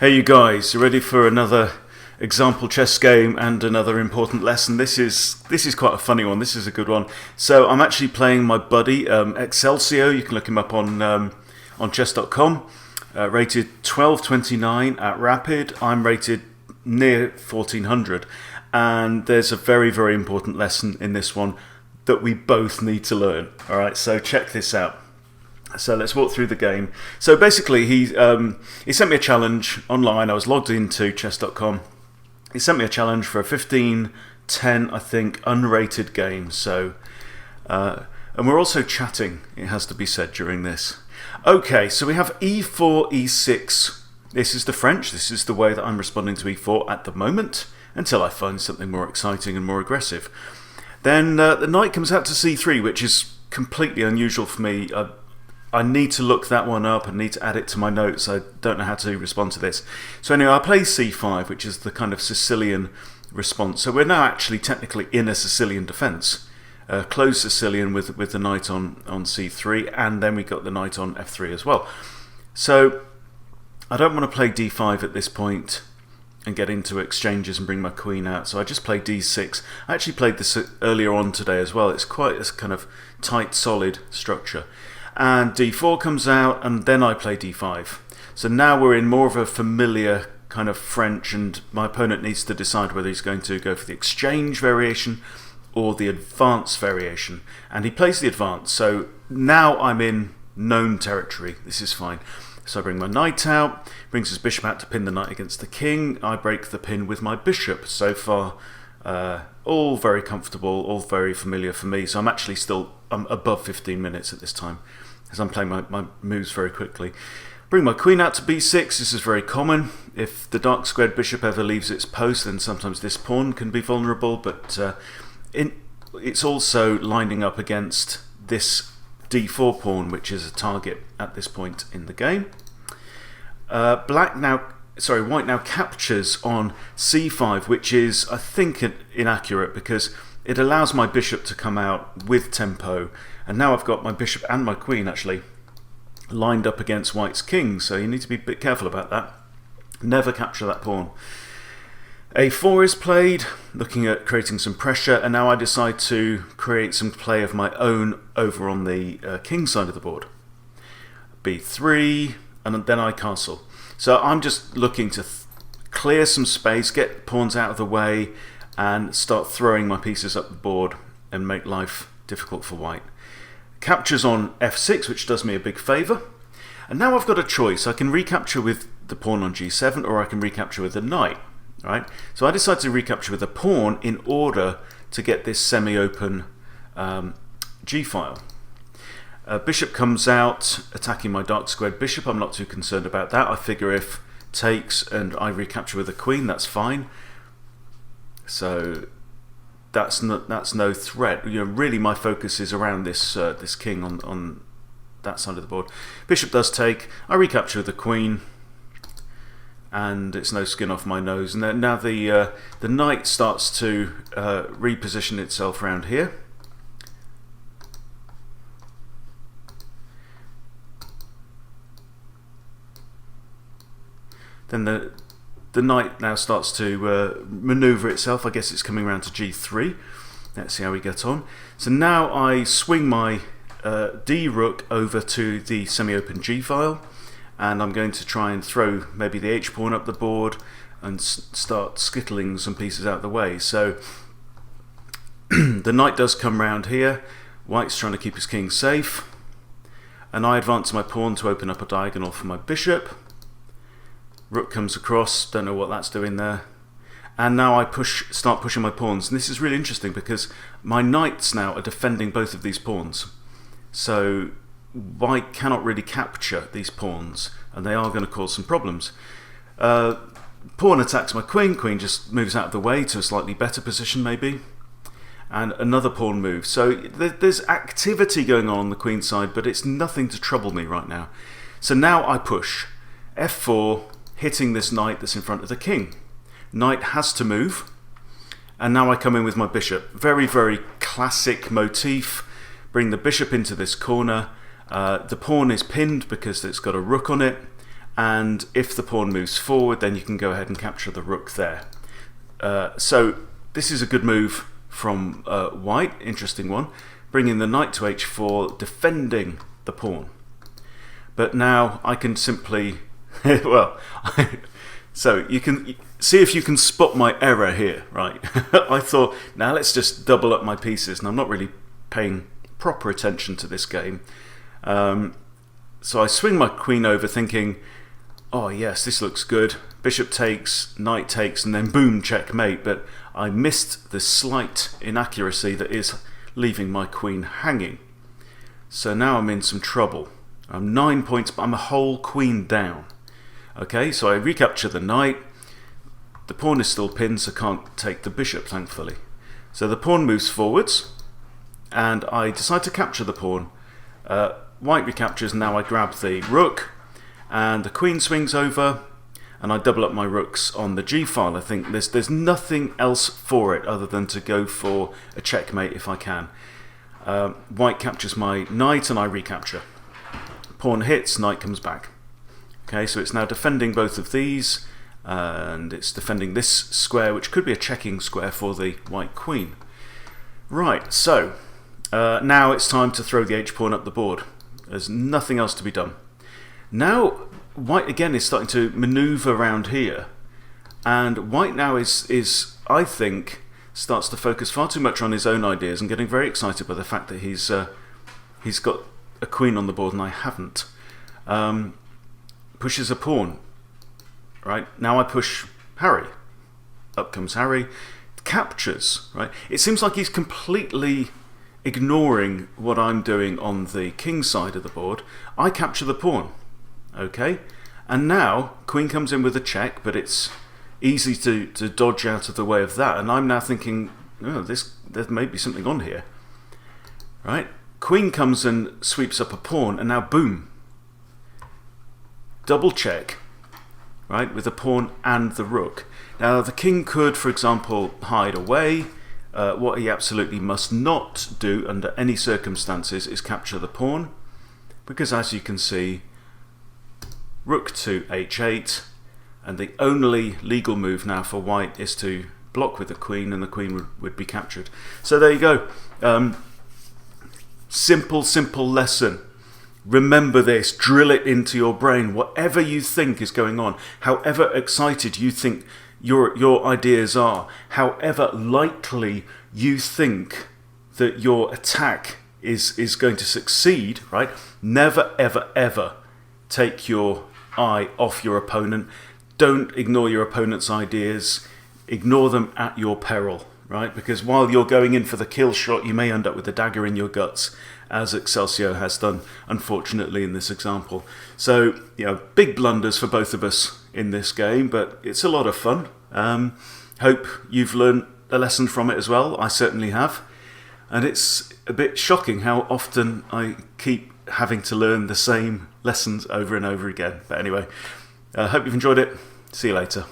Hey you guys, you ready for another example chess game and another important lesson? This is quite a funny one. This is a good one. So I'm actually playing my buddy Excelsior. You can look him up on chess.com. Rated 1229 at rapid. I'm rated near 1400, and there's a very, very important lesson in this one that we both need to learn. All right, so check this out. So let's walk through the game. So basically, he sent me a challenge online. I was logged into chess.com. He sent me a challenge for a 15-10, I think, unrated game. So, and we're also chatting, it has to be said, during this. Okay, so we have e4, e6. This is the French. This is the way that I'm responding to e4 at the moment, until I find something more exciting and more aggressive. Then the knight comes out to c3, which is completely unusual for me. I need to look that one up and need to add it to my notes. I don't know how to respond to this. So anyway, I play c5, which is the kind of Sicilian response. So we're now actually technically in a Sicilian defence. Closed Sicilian with the knight on c3, and then we got the knight on f3 as well. So I don't want to play d5 at this point and get into exchanges and bring my queen out. So I just play d6. I actually played this earlier on today as well. It's quite a kind of tight, solid structure. And d4 comes out, and then I play d5. So now we're in more of a familiar kind of French, and my opponent needs to decide whether he's going to go for the exchange variation or the advance variation. And he plays the advance, so now I'm in known territory. This is fine. So I bring my knight out, brings his bishop out to pin the knight against the king. I break the pin with my bishop. So far, all very comfortable, all very familiar for me. So I'm actually I'm above 15 minutes at this time, as I'm playing my moves very quickly. Bring my queen out to b6. This is very common. If the dark squared bishop ever leaves its post, then sometimes this pawn can be vulnerable, but it's also lining up against this d4 pawn, which is a target at this point in the game. White now captures on c5, which is, I think, inaccurate, because it allows my bishop to come out with tempo, and now I've got my bishop and my queen actually lined up against white's king, so you need to be a bit careful about that. Never capture that pawn. a4 is played, looking at creating some pressure, and now I decide to create some play of my own over on the king side of the board. b3, and then I castle. So I'm just looking to clear some space, get pawns out of the way, and start throwing my pieces up the board and make life difficult for white. Captures on f6, which does me a big favour. And now I've got a choice. I can recapture with the pawn on g7, or I can recapture with the knight. Right? So I decide to recapture with a pawn in order to get this semi-open g-file. Bishop comes out, attacking my dark squared bishop. I'm not too concerned about that. I figure if takes and I recapture with a queen, that's fine. So that's no threat. You know, really, my focus is around this this king on that side of the board. Bishop does take. I recapture with the queen, and it's no skin off my nose. And then now the knight starts to reposition itself around here. Then the knight now starts to maneuver itself. I guess it's coming around to g3. Let's see how we get on. So now I swing my d-rook over to the semi-open g-file, and I'm going to try and throw maybe the h-pawn up the board and start skittling some pieces out of the way. So the knight does come round here. White's trying to keep his king safe, and I advance my pawn to open up a diagonal for my bishop. Rook comes across, don't know what that's doing there. And now I start pushing my pawns. And this is really interesting because my knights now are defending both of these pawns. So white cannot really capture these pawns, and they are going to cause some problems. Pawn attacks my queen. Queen just moves out of the way to a slightly better position maybe. And another pawn moves. So there's activity going on the queen side, but it's nothing to trouble me right now. So now I push. f4, hitting this knight that's in front of the king. Knight has to move, and now I come in with my bishop. Very, very classic motif. Bring the bishop into this corner. The pawn is pinned because it's got a rook on it, and if the pawn moves forward, then you can go ahead and capture the rook there. So this is a good move from white, interesting one, bringing the knight to h4, defending the pawn. But now I can simply, well, so you can see if you can spot my error here, right? I thought, now let's just double up my pieces, and I'm not really paying proper attention to this game. So I swing my queen over thinking, oh yes, this looks good. Bishop takes, knight takes, and then boom, checkmate. But I missed the slight inaccuracy that is leaving my queen hanging. So now I'm in some trouble. I'm 9 points, but I'm a whole queen down. Okay, so I recapture the knight. The pawn is still pinned, so can't take the bishop, thankfully. So the pawn moves forwards, and I decide to capture the pawn. White recaptures, and now I grab the rook, and the queen swings over, and I double up my rooks on the g-file. I think there's nothing else for it other than to go for a checkmate if I can. White captures my knight, and I recapture. Pawn hits, knight comes back. Okay, so it's now defending both of these, and it's defending this square, which could be a checking square for the white queen. Right, so now it's time to throw the h-pawn up the board. There's nothing else to be done. Now white again is starting to maneuver around here, and white now is I think starts to focus far too much on his own ideas and getting very excited by the fact that he's got a queen on the board and I haven't. Pushes a pawn. Right, now I push Harry. Up comes Harry. Captures. Right, it seems like he's completely ignoring what I'm doing on the king side of the board. I capture the pawn. Okay, and now queen comes in with a check, but it's easy to dodge out of the way of that, and I'm now thinking, oh, there may be something on here. Right, queen comes and sweeps up a pawn, and now boom, double check, right, with the pawn and the rook. Now the king could, for example, hide away. What he absolutely must not do under any circumstances is capture the pawn, because as you can see, rook to h8, and the only legal move now for white is to block with the queen, and the queen would be captured. So there you go. Simple lesson. Remember this, drill it into your brain. Whatever you think is going on, however excited you think your ideas are, however likely you think that your attack is going to succeed, right? Never, ever, ever take your eye off your opponent. Don't ignore your opponent's ideas. Ignore them at your peril, right? Because while you're going in for the kill shot, you may end up with a dagger in your guts, as Excelsior has done, unfortunately, in this example. So, you know, big blunders for both of us in this game, but it's a lot of fun. Hope you've learned a lesson from it as well. I certainly have. And it's a bit shocking how often I keep having to learn the same lessons over and over again. But anyway, I hope you've enjoyed it. See you later.